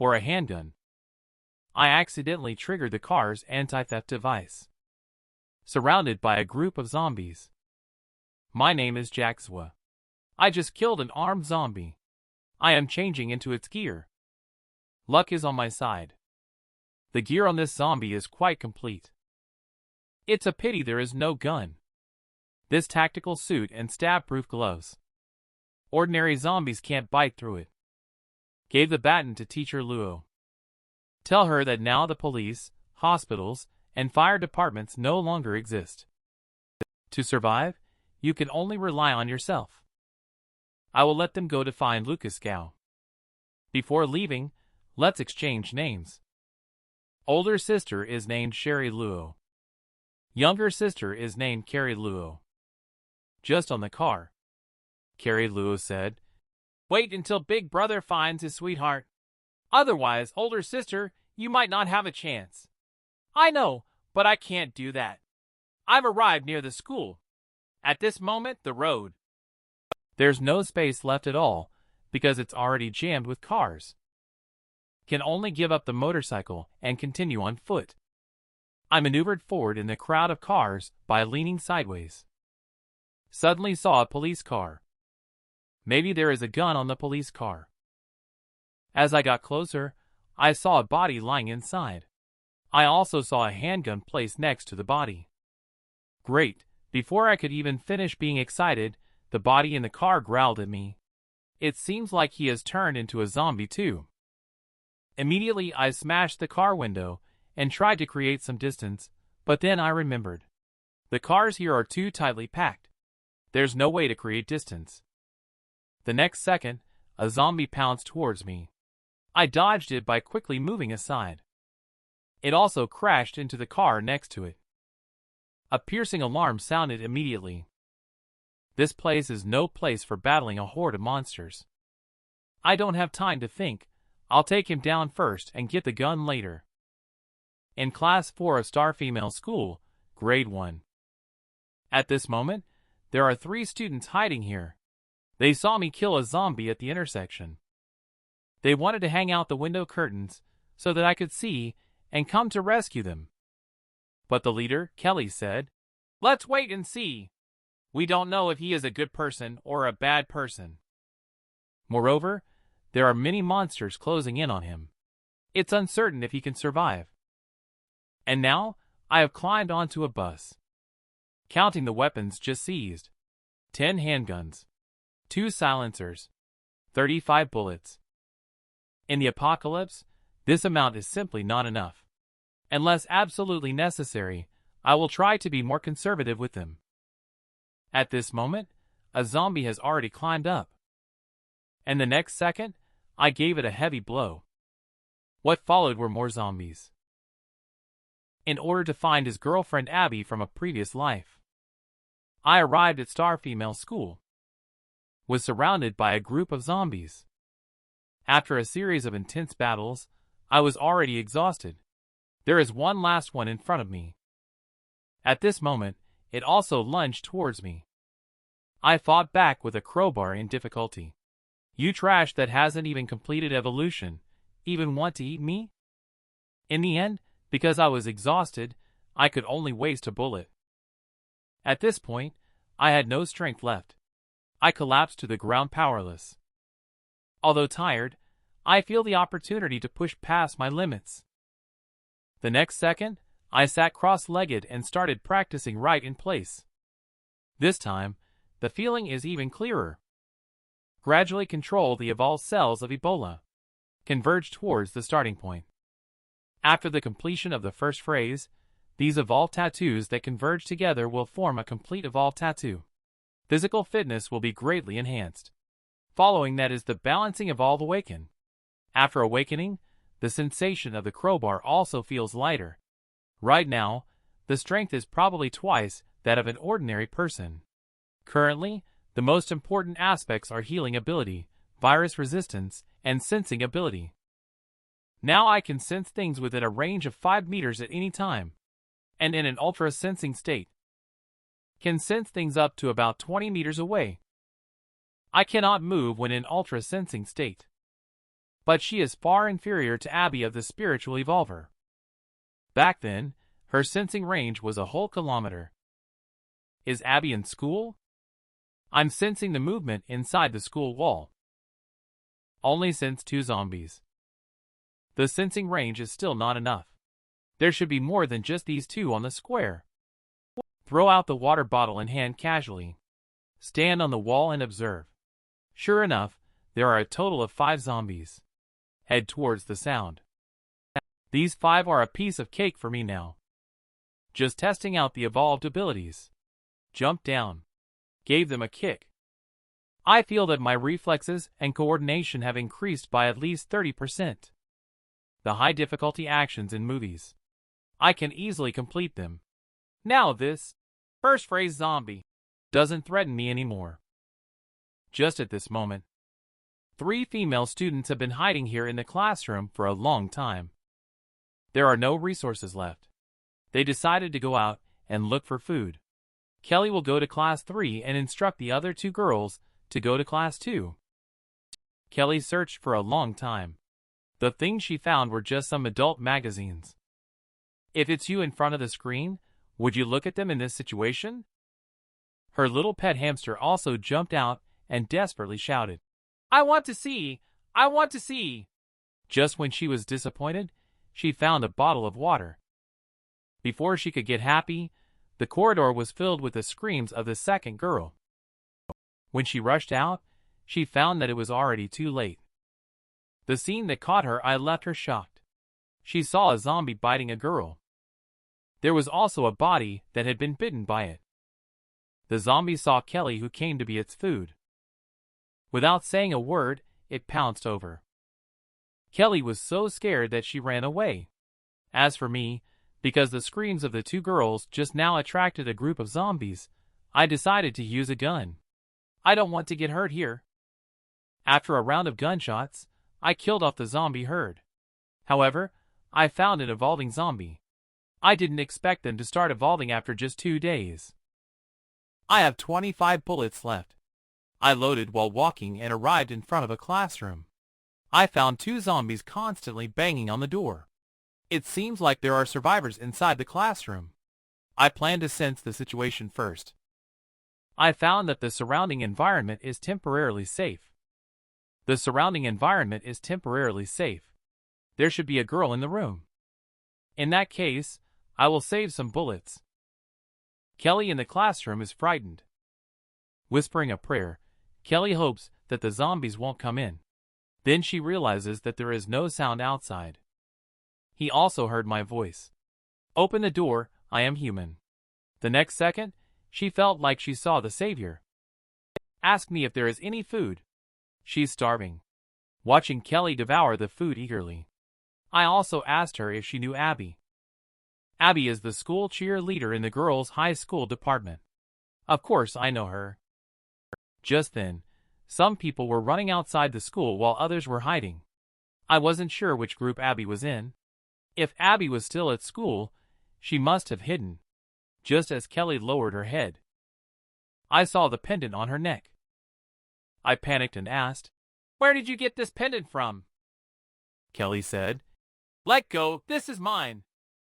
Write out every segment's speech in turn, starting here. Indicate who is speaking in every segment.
Speaker 1: for a handgun. I accidentally triggered the car's anti-theft device. Surrounded by a group of zombies. My name is Jaxwa. I just killed an armed zombie. I am changing into its gear. Luck is on my side. The gear on this zombie is quite complete. It's a pity there is no gun. This tactical suit and stab-proof gloves. Ordinary zombies can't bite through it. Gave the baton to Teacher Luo. Tell her that now the police, hospitals, and fire departments no longer exist. To survive, you can only rely on yourself. I will let them go to find Lucas Gao. Before leaving, let's exchange names. Older sister is named Sherry Luo. Younger sister is named Carrie Luo. Just on the car. Carrie Luo said, "Wait until Big Brother finds his sweetheart. Otherwise, older sister, you might not have a chance." "I know, but I can't do that. I've arrived near the school. At this moment, the road. There's no space left at all, because it's already jammed with cars. Can only give up the motorcycle and continue on foot." I maneuvered forward in the crowd of cars by leaning sideways. Suddenly saw a police car. Maybe there is a gun on the police car. As I got closer, I saw a body lying inside. I also saw a handgun placed next to the body. Great! Before I could even finish being excited, the body in the car growled at me. It seems like he has turned into a zombie too. Immediately I smashed the car window and tried to create some distance, but then I remembered. The cars here are too tightly packed. There's no way to create distance. The next second, a zombie pounced towards me. I dodged it by quickly moving aside. It also crashed into the car next to it. A piercing alarm sounded immediately. This place is no place for battling a horde of monsters. I don't have time to think. I'll take him down first and get the gun later. In Class 4 of Star Female School, Grade 1. At this moment, there are 3 students hiding here. They saw me kill a zombie at the intersection. They wanted to hang out the window curtains so that I could see and come to rescue them. But the leader, Kelly, said, "Let's wait and see. We don't know if he is a good person or a bad person." Moreover, there are many monsters closing in on him. It's uncertain if he can survive. And now, I have climbed onto a bus. Counting the weapons just seized. 10 handguns. 2 silencers. 35 bullets. In the apocalypse, this amount is simply not enough. Unless absolutely necessary, I will try to be more conservative with them. At this moment, a zombie has already climbed up. And the next second, I gave it a heavy blow. What followed were more zombies. In order to find his girlfriend Abby from a previous life, I arrived at Star Female School. Was surrounded by a group of zombies. After a series of intense battles, I was already exhausted. There is one last one in front of me. At this moment, it also lunged towards me. I fought back with a crowbar in difficulty. "You trash that hasn't even completed evolution, even want to eat me?" In the end, because I was exhausted, I could only waste a bullet. At this point, I had no strength left. I collapsed to the ground powerless. Although tired, I feel the opportunity to push past my limits. The next second, I sat cross-legged and started practicing right in place. This time, the feeling is even clearer. Gradually control the evolved cells of Ebola. Converge towards the starting point. After the completion of the first phrase, these evolved tattoos that converge together will form a complete evolved tattoo. Physical fitness will be greatly enhanced. Following that is the balancing evolve awaken. After awakening, the sensation of the crowbar also feels lighter. Right now, the strength is probably twice that of an ordinary person. Currently, the most important aspects are healing ability, virus resistance, and sensing ability. Now I can sense things within a range of 5 meters at any time, and in an ultra-sensing state. Can sense things up to about 20 meters away. I cannot move when in ultra-sensing state. but she is far inferior to Abby of the spiritual evolver. Back then, her sensing range was a whole kilometer. Is Abby in school? I'm sensing the movement inside the school wall. Only sense 2 zombies. The sensing range is still not enough. There should be more than just these 2 on the square. Throw out the water bottle in hand casually. Stand on the wall and observe. Sure enough, there are a total of 5 zombies. Head towards the sound. These 5 are a piece of cake for me now. Just testing out the evolved abilities. Jump down. Gave them a kick. I feel that my reflexes and coordination have increased by at least 30%. The high difficulty actions in movies. I can easily complete them. Now this first phrase zombie doesn't threaten me anymore. Just at this moment, 3 female students have been hiding here in the classroom for a long time. There are no resources left. They decided to go out and look for food. Kelly will go to class 3 and instruct the other 2 girls to go to class 2. Kelly searched for a long time. The things she found were just some adult magazines. If it's you in front of the screen, would you look at them in this situation? Her little pet hamster also jumped out and desperately shouted, "I want to see! I want to see!" Just when she was disappointed, she found a bottle of water. Before she could get happy, the corridor was filled with the screams of the second girl. When she rushed out, she found that it was already too late. The scene that caught her eye left her shocked. She saw a zombie biting a girl. There was also a body that had been bitten by it. The zombie saw Kelly, who came to be its food. Without saying a word, it pounced over. Kelly was so scared that she ran away. As for me, because the screams of the 2 girls just now attracted a group of zombies, I decided to use a gun. I don't want to get hurt here. After a round of gunshots, I killed off the zombie herd. However, I found an evolving zombie. I didn't expect them to start evolving after just 2 days. I have 25 bullets left. I loaded while walking and arrived in front of a classroom. I found 2 zombies constantly banging on the door. It seems like there are survivors inside the classroom. I plan to sense the situation first. I found that the surrounding environment is temporarily safe. The surrounding environment is temporarily safe. There should be a girl in the room. In that case, I will save some bullets. Kelly in the classroom is frightened. Whispering a prayer, Kelly hopes that the zombies won't come in. Then she realizes that there is no sound outside. He also heard my voice. Open the door, I am human. The next second, she felt like she saw the savior. Ask me if there is any food. She's starving. Watching Kelly devour the food eagerly. I also asked her if she knew Abby. Abby is the school cheerleader in the girls' high school department. Of course I know her. Just then, some people were running outside the school while others were hiding. I wasn't sure which group Abby was in. If Abby was still at school, she must have hidden. Just as Kelly lowered her head, I saw the pendant on her neck. I panicked and asked, "Where did you get this pendant from?" Kelly said, "Let go, this is mine."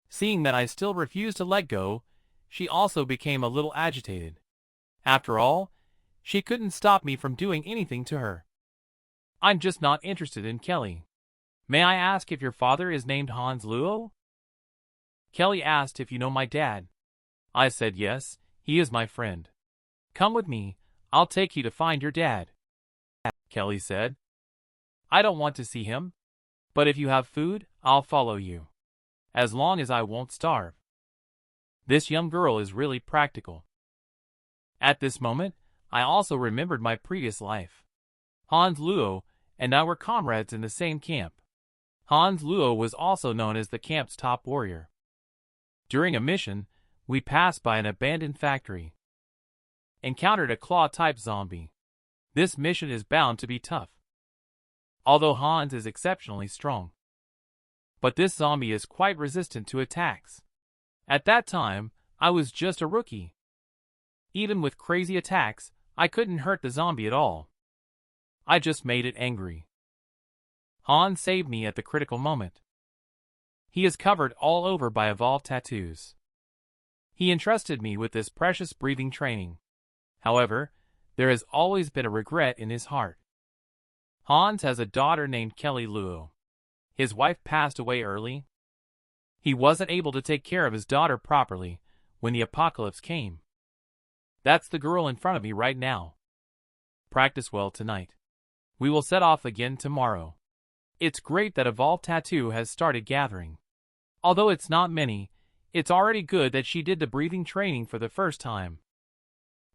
Speaker 1: Seeing that I still refused to let go, she also became a little agitated. After all, she couldn't stop me from doing anything to her. I'm just not interested in Kelly. May I ask if your father is named Hans Luo? Kelly asked if you know my dad. I said yes, he is my friend. Come with me, I'll take you to find your dad. Kelly said, I don't want to see him, but if you have food, I'll follow you. As long as I won't starve. This young girl is really practical. At this moment, I also remembered my previous life. Hans Luo and I were comrades in the same camp. Hans Luo was also known as the camp's top warrior. During a mission, we passed by an abandoned factory. Encountered a claw-type zombie. This mission is bound to be tough. Although Hans is exceptionally strong. But this zombie is quite resistant to attacks. At that time, I was just a rookie. Even with crazy attacks, I couldn't hurt the zombie at all. I just made it angry. Han saved me at the critical moment. He is covered all over by evolved tattoos. He entrusted me with this precious breathing training. However, there has always been a regret in his heart. Hans has a daughter named Kelly Luo. His wife passed away early. He wasn't able to take care of his daughter properly when the apocalypse came. That's the girl in front of me right now. Practice well tonight. We will set off again tomorrow. It's great that Evolved Tattoo has started gathering. Although it's not many, it's already good that she did the breathing training for the first time.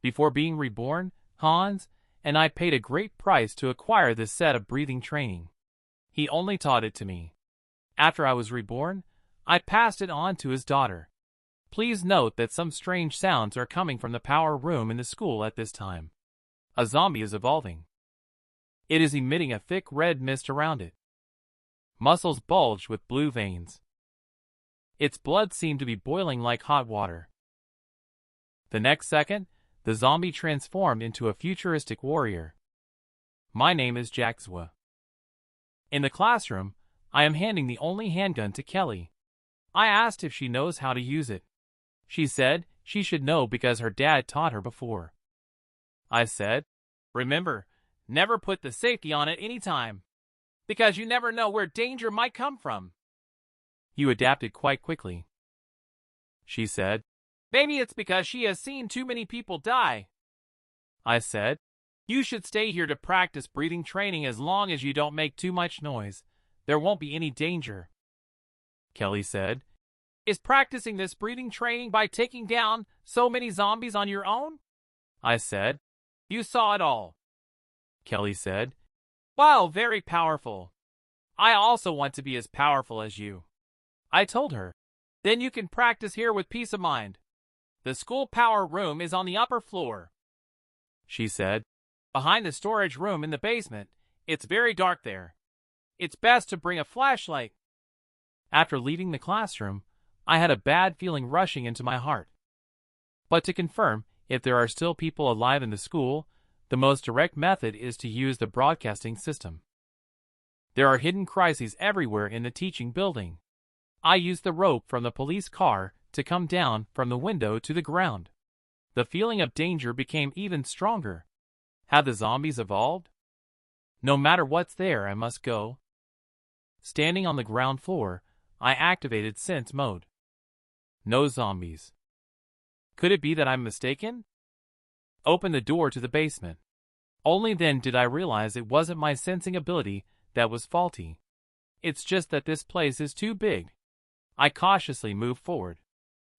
Speaker 1: Before being reborn, Hans and I paid a great price to acquire this set of breathing training. He only taught it to me. After I was reborn, I passed it on to his daughter. Please note that some strange sounds are coming from the power room in the school at this time. A zombie is evolving. It is emitting a thick red mist around it. Muscles bulge with blue veins. Its blood seemed to be boiling like hot water. The next second, the zombie transformed into a futuristic warrior. My name is Jaxwa. In the classroom, I am handing the only handgun to Kelly. I asked if she knows how to use it. She said she should know because her dad taught her before. I said, remember, never put the safety on at any time, because you never know where danger might come from. You adapted quite quickly. She said, maybe it's because she has seen too many people die. I said, you should stay here to practice breathing training as long as you don't make too much noise. There won't be any danger. Kelly said, is practicing this breathing training by taking down so many zombies on your own? I said, you saw it all. Kelly said, wow, very powerful. I also want to be as powerful as you. I told her, then you can practice here with peace of mind. The school power room is on the upper floor. She said, behind the storage room in the basement. It's very dark there. It's best to bring a flashlight. After leaving the classroom, I had a bad feeling rushing into my heart. But to confirm if there are still people alive in the school, the most direct method is to use the broadcasting system. There are hidden crises everywhere in the teaching building. I used the rope from the police car to come down from the window to the ground. The feeling of danger became even stronger. Have the zombies evolved? No matter what's there, I must go. Standing on the ground floor, I activated Sense mode. No zombies. Could it be that I'm mistaken? Open the door to the basement. Only then did I realize it wasn't my sensing ability that was faulty. It's just that this place is too big. I cautiously moved forward.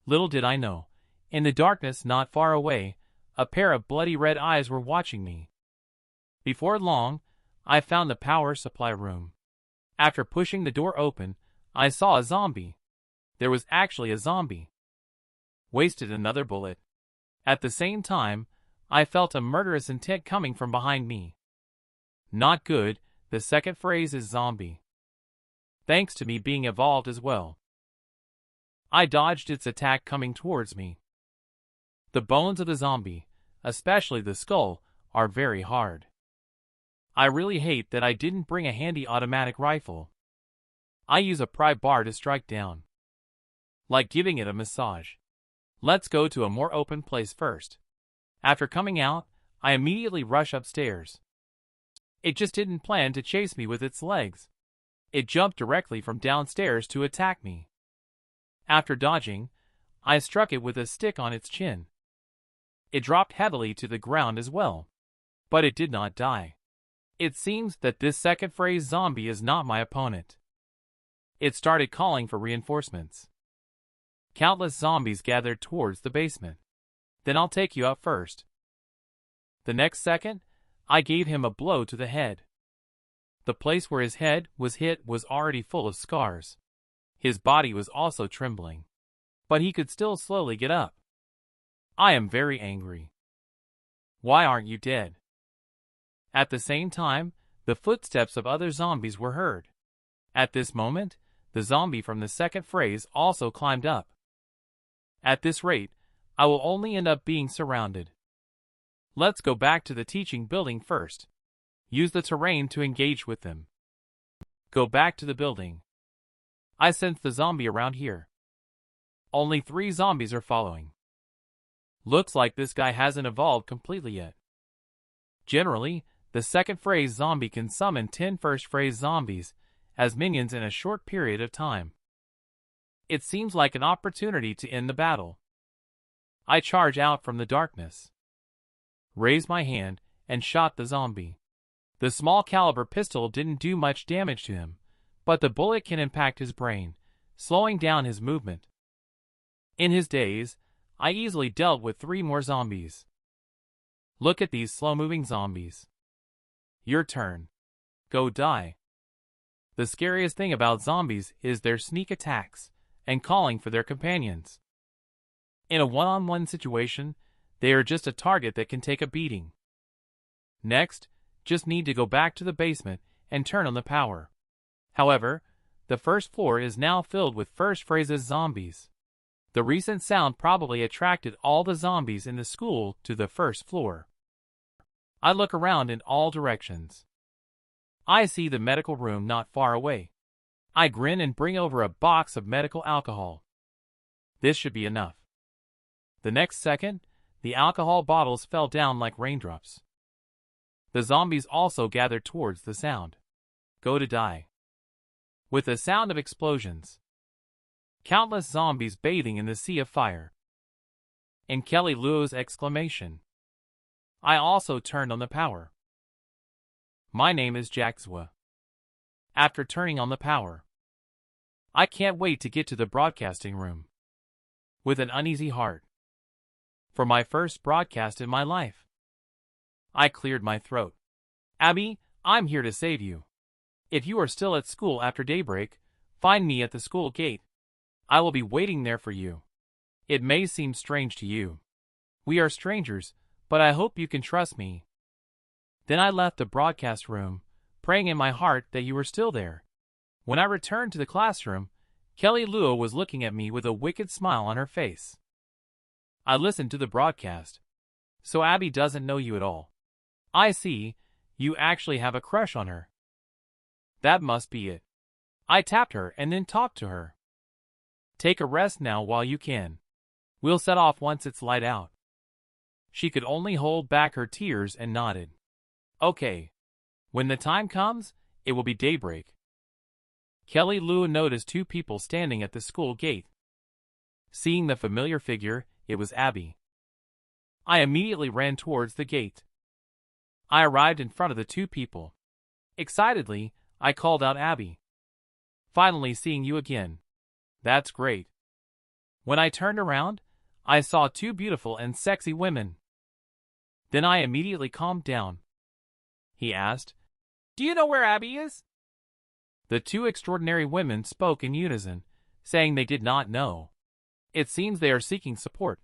Speaker 1: Little did I know, in the darkness not far away, a pair of bloody red eyes were watching me. Before long, I found the power supply room. After pushing the door open, I saw a zombie. There was actually a zombie. Wasted another bullet. At the same time, I felt a murderous intent coming from behind me. Not good, the second phrase is zombie. Thanks to me being evolved as well. I dodged its attack coming towards me. The bones of the zombie, especially the skull, are very hard. I really hate that I didn't bring a handy automatic rifle. I use a pry bar to strike down. Like giving it a massage. Let's go to a more open place first. After coming out, I immediately rush upstairs. It just didn't plan to chase me with its legs. It jumped directly from downstairs to attack me. After dodging, I struck it with a stick on its chin. It dropped heavily to the ground as well. But it did not die. It seems that this second phrase zombie is not my opponent. It started calling for reinforcements. Countless zombies gathered towards the basement. Then I'll take you up first. The next second, I gave him a blow to the head. The place where his head was hit was already full of scars. His body was also trembling. But he could still slowly get up. I am very angry. Why aren't you dead? At the same time, the footsteps of other zombies were heard. At this moment, the zombie from the second phrase also climbed up. At this rate, I will only end up being surrounded. Let's go back to the teaching building first. Use the terrain to engage with them. Go back to the building. I sense the zombie around here. Only 3 zombies are following. Looks like this guy hasn't evolved completely yet. Generally, the second phase zombie can summon 10 first phase zombies as minions in a short period of time. It seems like an opportunity to end the battle. I charge out from the darkness, raised my hand, and shot the zombie. The small caliber pistol didn't do much damage to him, but the bullet can impact his brain, slowing down his movement. In his daze, I easily dealt with 3 more zombies. Look at these slow-moving zombies. Your turn. Go die. The scariest thing about zombies is their sneak attacks and calling for their companions. In a one-on-one situation, they are just a target that can take a beating. Next, just need to go back to the basement and turn on the power. However, the first floor is now filled with first phrases zombies. The recent sound probably attracted all the zombies in the school to the first floor. I look around in all directions. I see the medical room not far away. I grin and bring over a box of medical alcohol. This should be enough. The next second, the alcohol bottles fell down like raindrops. The zombies also gathered towards the sound. Go to die. With the sound of explosions. Countless zombies bathing in the sea of fire. And Kelly Luo's exclamation. I also turned on the power. My name is Jaxwa. After turning on the power, I can't wait to get to the broadcasting room. With an uneasy heart. For my first broadcast in my life. I cleared my throat. Abby, I'm here to save you. If you are still at school after daybreak, find me at the school gate. I will be waiting there for you. It may seem strange to you. We are strangers, but I hope you can trust me. Then I left the broadcast room, praying in my heart that you were still there. When I returned to the classroom, Kelly Luo was looking at me with a wicked smile on her face. I listened to the broadcast. So Abby doesn't know you at all. I see, you actually have a crush on her. That must be it. I tapped her and then talked to her. Take a rest now while you can. We'll set off once it's light out. She could only hold back her tears and nodded. Okay. When the time comes, it will be daybreak. Kelly Luo noticed 2 people standing at the school gate. Seeing the familiar figure, it was Abby. I immediately ran towards the gate. I arrived in front of the 2 people. Excitedly, I called out Abby. Finally seeing you again. That's great. When I turned around, I saw 2 beautiful and sexy women. Then I immediately calmed down. He asked, Do you know where Abby is? The 2 extraordinary women spoke in unison, saying they did not know. It seems they are seeking support.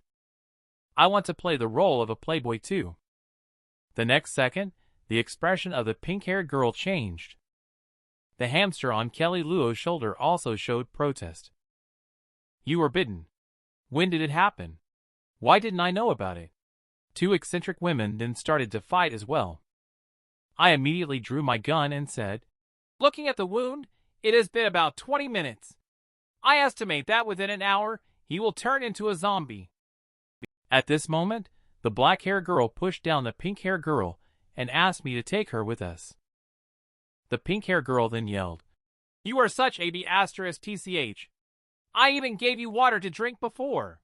Speaker 1: I want to play the role of a playboy too. The next second, the expression of the pink-haired girl changed. The hamster on Kelly Luo's shoulder also showed protest. You were bitten. When did it happen? Why didn't I know about it? 2 eccentric women then started to fight as well. I immediately drew my gun and said, Looking at the wound, it has been about 20 minutes. I estimate that within an hour, he will turn into a zombie. At this moment, the black-haired girl pushed down the pink-haired girl and asked me to take her with us. The pink-haired girl then yelled, You are such a B***TCH. I even gave you water to drink before.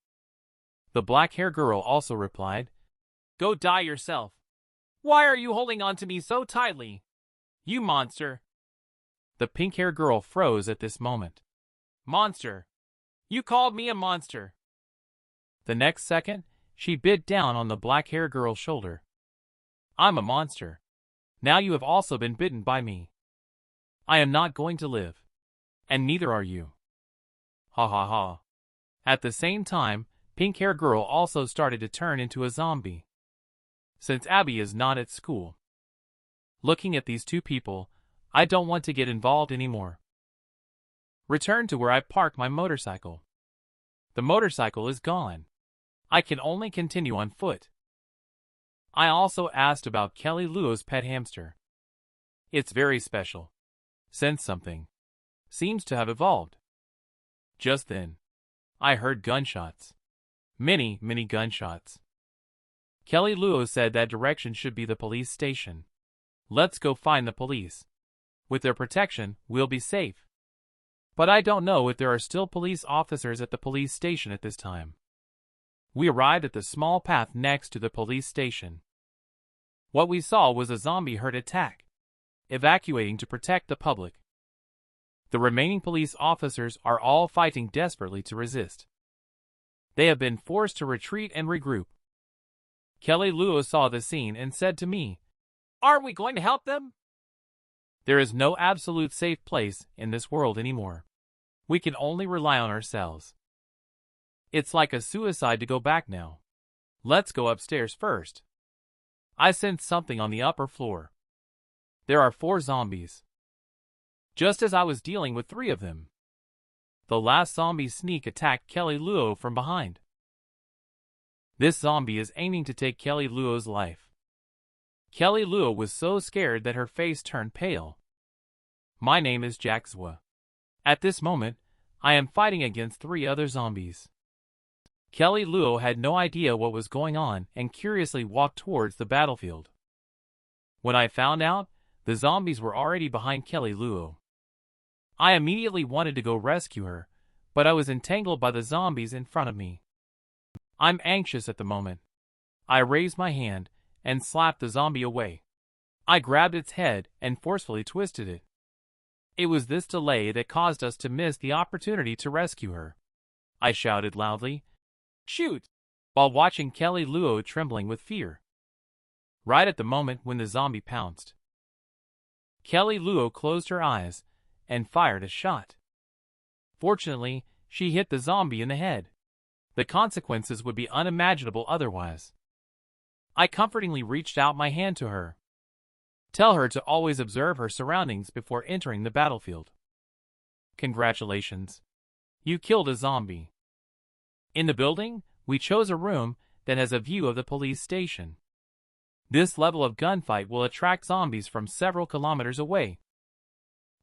Speaker 1: The black-haired girl also replied, Go die yourself. Why are you holding on to me so tightly? You monster. The pink-haired girl froze at this moment. Monster. You called me a monster. The next second, she bit down on the black-haired girl's shoulder. I'm a monster. Now you have also been bitten by me. I am not going to live. And neither are you. Ha ha ha. At the same time, pink-haired girl also started to turn into a zombie. Since Abby is not at school. Looking at these 2 people, I don't want to get involved anymore. Return to where I parked my motorcycle. The motorcycle is gone. I can only continue on foot. I also asked about Kelly Luo's pet hamster. It's very special. Sense something. Seems to have evolved. Just then, I heard gunshots. Many gunshots. Kelly Luo said that direction should be the police station. Let's go find the police. With their protection, we'll be safe. But I don't know if there are still police officers at the police station at this time. We arrived at the small path next to the police station. What we saw was a zombie herd attack, evacuating to protect the public. The remaining police officers are all fighting desperately to resist. They have been forced to retreat and regroup. Kelly Luo saw the scene and said to me, "Aren't we going to help them?" There is no absolute safe place in this world anymore. We can only rely on ourselves. It's like a suicide to go back now. Let's go upstairs first. I sensed something on the upper floor. There are 4 zombies. Just as I was dealing with 3 of them, the last zombie sneak attacked Kelly Luo from behind. This zombie is aiming to take Kelly Luo's life. Kelly Luo was so scared that her face turned pale. My name is Jaxwa. At this moment, I am fighting against 3 other zombies. Kelly Luo had no idea what was going on and curiously walked towards the battlefield. When I found out, the zombies were already behind Kelly Luo. I immediately wanted to go rescue her, but I was entangled by the zombies in front of me. I'm anxious at the moment. I raised my hand and slapped the zombie away. I grabbed its head and forcefully twisted it. It was this delay that caused us to miss the opportunity to rescue her. I shouted loudly, "Shoot!" while watching Kelly Luo trembling with fear. Right at the moment when the zombie pounced, Kelly Luo closed her eyes and fired a shot. Fortunately, she hit the zombie in the head. The consequences would be unimaginable otherwise. I comfortingly reached out my hand to her. Tell her to always observe her surroundings before entering the battlefield. Congratulations. You killed a zombie. In the building, we chose a room that has a view of the police station. This level of gunfight will attract zombies from several kilometers away.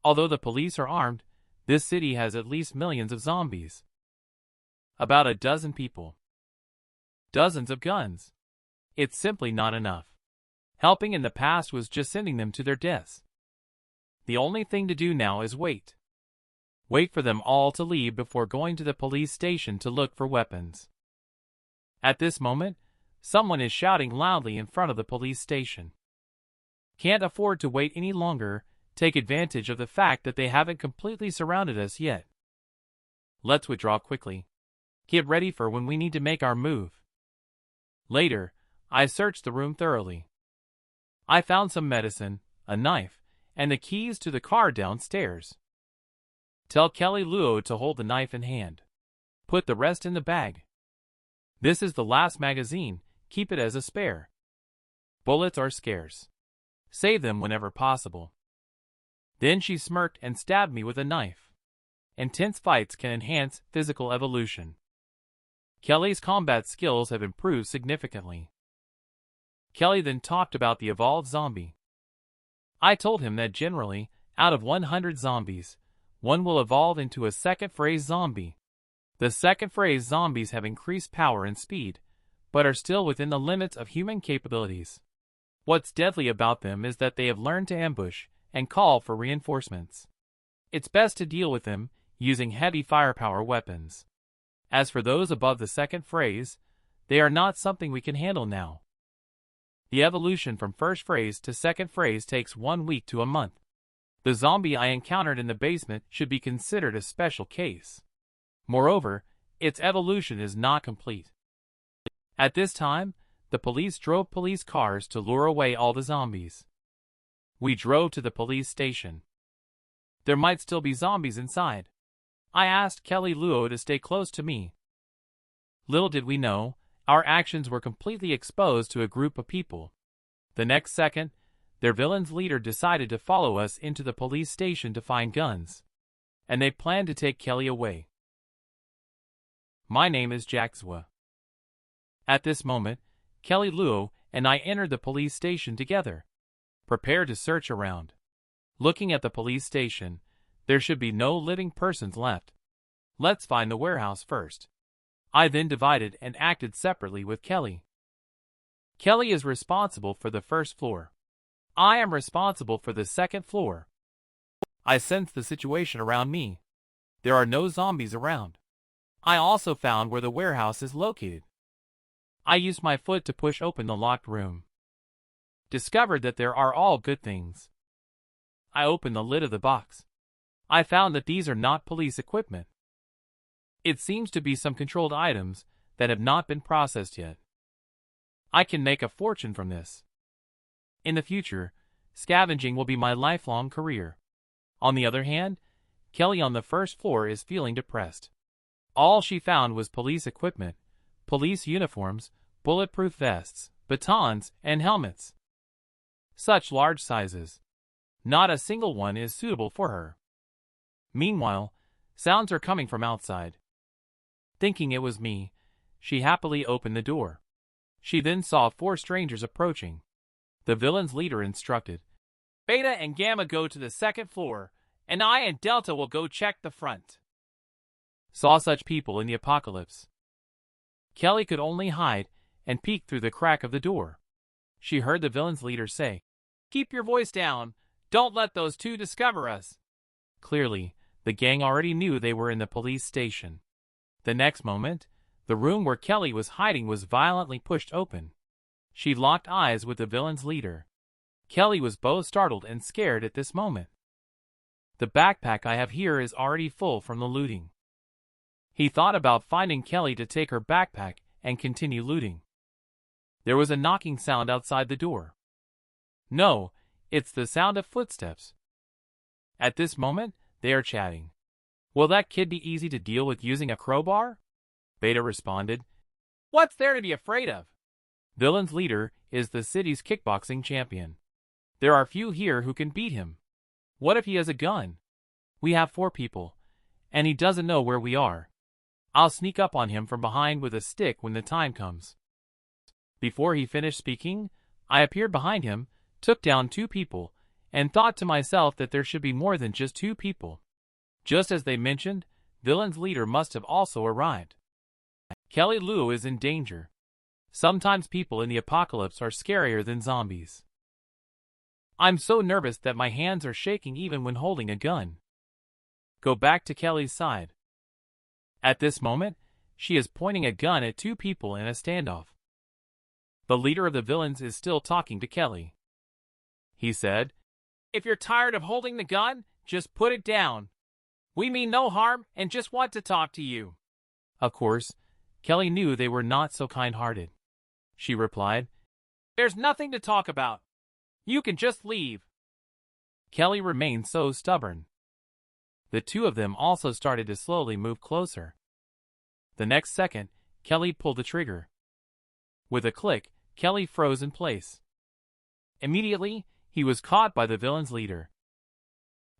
Speaker 1: Although the police are armed, this city has at least millions of zombies. About a dozen people. Dozens of guns. It's simply not enough. Helping in the past was just sending them to their deaths. The only thing to do now is wait. Wait for them all to leave before going to the police station to look for weapons. At this moment, someone is shouting loudly in front of the police station. Can't afford to wait any longer, take advantage of the fact that they haven't completely surrounded us yet. Let's withdraw quickly. Get ready for when we need to make our move. Later, I searched the room thoroughly. I found some medicine, a knife, and the keys to the car downstairs. Tell Kelly Luo to hold the knife in hand. Put the rest in the bag. This is the last magazine, keep it as a spare. Bullets are scarce. Save them whenever possible. Then she smirked and stabbed me with a knife. Intense fights can enhance physical evolution. Kelly's combat skills have improved significantly. Kelly then talked about the evolved zombie. I told him that generally, out of 100 zombies, one will evolve into a second phase zombie. The second phase zombies have increased power and speed, but are still within the limits of human capabilities. What's deadly about them is that they have learned to ambush and call for reinforcements. It's best to deal with them using heavy firepower weapons. As for those above the second phase, they are not something we can handle now. The evolution from first phase to second phase takes 1 week to a month. The zombie I encountered in the basement should be considered a special case. Moreover, its evolution is not complete. At this time, the police drove police cars to lure away all the zombies. We drove to the police station. There might still be zombies inside. I asked Kelly Luo to stay close to me. Little did we know, our actions were completely exposed to a group of people. The next second, their villain's leader decided to follow us into the police station to find guns. And they planned to take Kelly away. My name is Jaxwa. At this moment, Kelly Luo and I entered the police station together, prepared to search around. Looking at the police station, there should be no living persons left. Let's find the warehouse first. I then divided and acted separately with Kelly. Kelly is responsible for the first floor. I am responsible for the second floor. I sense the situation around me. There are no zombies around. I also found where the warehouse is located. I used my foot to push open the locked room. Discovered that there are all good things. I opened the lid of the box. I found that these are not police equipment. It seems to be some controlled items that have not been processed yet. I can make a fortune from this. In the future, scavenging will be my lifelong career. On the other hand, Kelly on the first floor is feeling depressed. All she found was police equipment, police uniforms, bulletproof vests, batons, and helmets. Such large sizes. Not a single one is suitable for her. Meanwhile, sounds are coming from outside. Thinking it was me, she happily opened the door. She then saw 4 strangers approaching. The villain's leader instructed, "Beta and Gamma go to the second floor, and I and Delta will go check the front." Saw such people in the apocalypse. Kelly could only hide and peek through the crack of the door. She heard the villain's leader say, "Keep your voice down. Don't let those 2 discover us." Clearly, the gang already knew they were in the police station. The next moment, the room where Kelly was hiding was violently pushed open. She locked eyes with the villain's leader. Kelly was both startled and scared at this moment. The backpack I have here is already full from the looting. He thought about finding Kelly to take her backpack and continue looting. There was a knocking sound outside the door. No, it's the sound of footsteps. At this moment, they are chatting. "Will that kid be easy to deal with using a crowbar?" Beta responded, "What's there to be afraid of? Villain's leader is the city's kickboxing champion. There are few here who can beat him. What if he has a gun? We have 4 people, and he doesn't know where we are. I'll sneak up on him from behind with a stick when the time comes." Before he finished speaking, I appeared behind him, took down 2 people, and thought to myself that there should be more than just 2 people. Just as they mentioned, villain's leader must have also arrived. Kelly Lou is in danger. Sometimes people in the apocalypse are scarier than zombies. I'm so nervous that my hands are shaking even when holding a gun. Go back to Kelly's side. At this moment, she is pointing a gun at 2 people in a standoff. The leader of the villains is still talking to Kelly. He said, "If you're tired of holding the gun, just put it down. We mean no harm and just want to talk to you." Of course, Kelly knew they were not so kind-hearted. She replied, "There's nothing to talk about. You can just leave." Kelly remained so stubborn. The 2 of them also started to slowly move closer. The next second, Kelly pulled the trigger. With a click, Kelly froze in place. Immediately, he was caught by the villain's leader.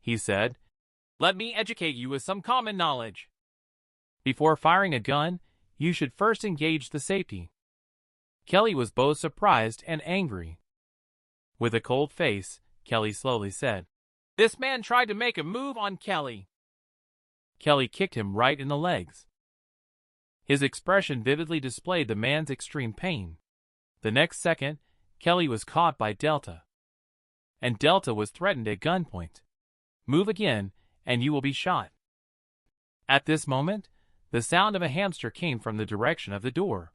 Speaker 1: He said, "Let me educate you with some common knowledge. Before firing a gun, you should first engage the safety." Kelly was both surprised and angry. With a cold face, Kelly slowly said, "This man tried to make a move on Kelly." Kelly kicked him right in the legs. His expression vividly displayed the man's extreme pain. The next second, Kelly was caught by Delta. And Delta was threatened at gunpoint. "Move again, and you will be shot." At this moment, the sound of a hamster came from the direction of the door.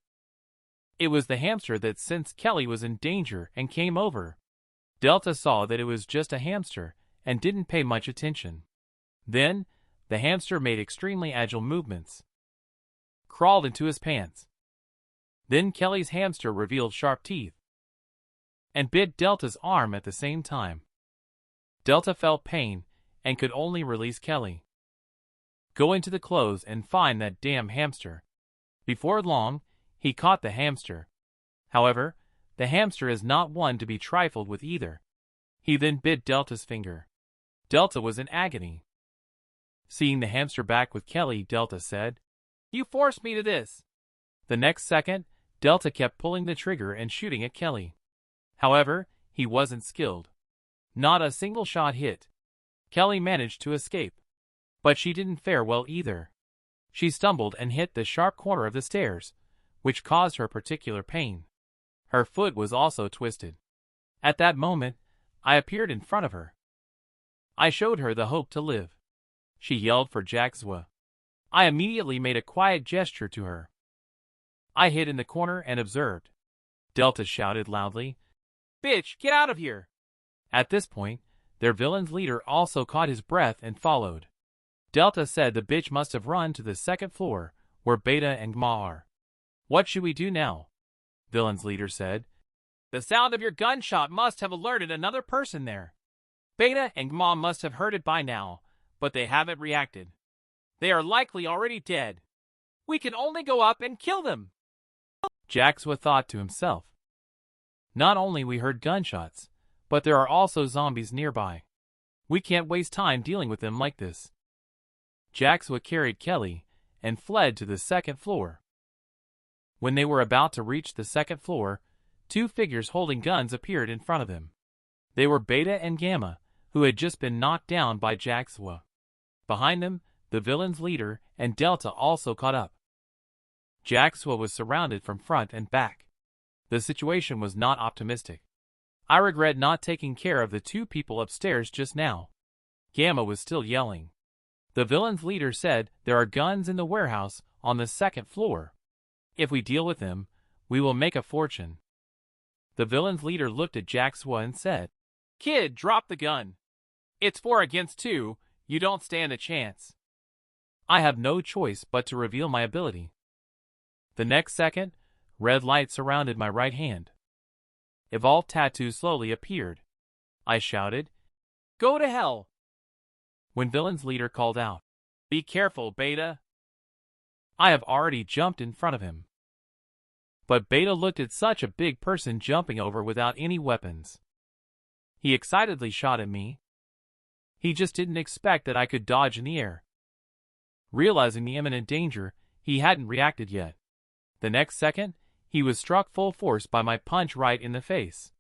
Speaker 1: It was the hamster that sensed Kelly was in danger and came over. Delta saw that it was just a hamster and didn't pay much attention. Then, the hamster made extremely agile movements. Crawled into his pants. Then Kelly's hamster revealed sharp teeth and bit Delta's arm at the same time. Delta felt pain and could only release Kelly. "Go into the clothes and find that damn hamster." Before long, he caught the hamster. However, the hamster is not one to be trifled with either. He then bit Delta's finger. Delta was in agony. Seeing the hamster back with Kelly, Delta said, "You forced me to this." The next second, Delta kept pulling the trigger and shooting at Kelly. However, he wasn't skilled. Not a single shot hit. Kelly managed to escape. But she didn't fare well either. She stumbled and hit the sharp corner of the stairs, which caused her particular pain. Her foot was also twisted. At that moment, I appeared in front of her. I showed her the hope to live. She yelled for Jaxwa. I immediately made a quiet gesture to her. I hid in the corner and observed. Delta shouted loudly, "Bitch, get out of here!" At this point, their villain's leader also caught his breath and followed. Delta said the bitch must have run to the second floor, where Beta and Gma are. "What should we do now?" Villain's leader said. "The sound of your gunshot must have alerted another person there. Beta and Gma must have heard it by now, but they haven't reacted. They are likely already dead. We can only go up and kill them." Jaxwa thought to himself. Not only we heard gunshots, but there are also zombies nearby. We can't waste time dealing with them like this. Jaxwa carried Kelly and fled to the second floor. When they were about to reach the second floor, two figures holding guns appeared in front of them. They were Beta and Gamma, who had just been knocked down by Jaxwa. Behind them, the villain's leader and Delta also caught up. Jaxwa was surrounded from front and back. The situation was not optimistic. I regret not taking care of the two people upstairs just now. Gamma was still yelling. The villain's leader said there are guns in the warehouse on the second floor. If we deal with them, we will make a fortune. The villain's leader looked at Jaxwa and said, "Kid, drop the gun. It's 4 against 2, you don't stand a chance." I have no choice but to reveal my ability. The next second, red light surrounded my right hand. Evolved tattoo slowly appeared. I shouted, "Go to hell!" When villain's leader called out, "Be careful, Beta." I have already jumped in front of him. But Beta looked at such a big person jumping over without any weapons. He excitedly shot at me. He just didn't expect that I could dodge in the air. Realizing the imminent danger, he hadn't reacted yet. The next second, he was struck full force by my punch right in the face.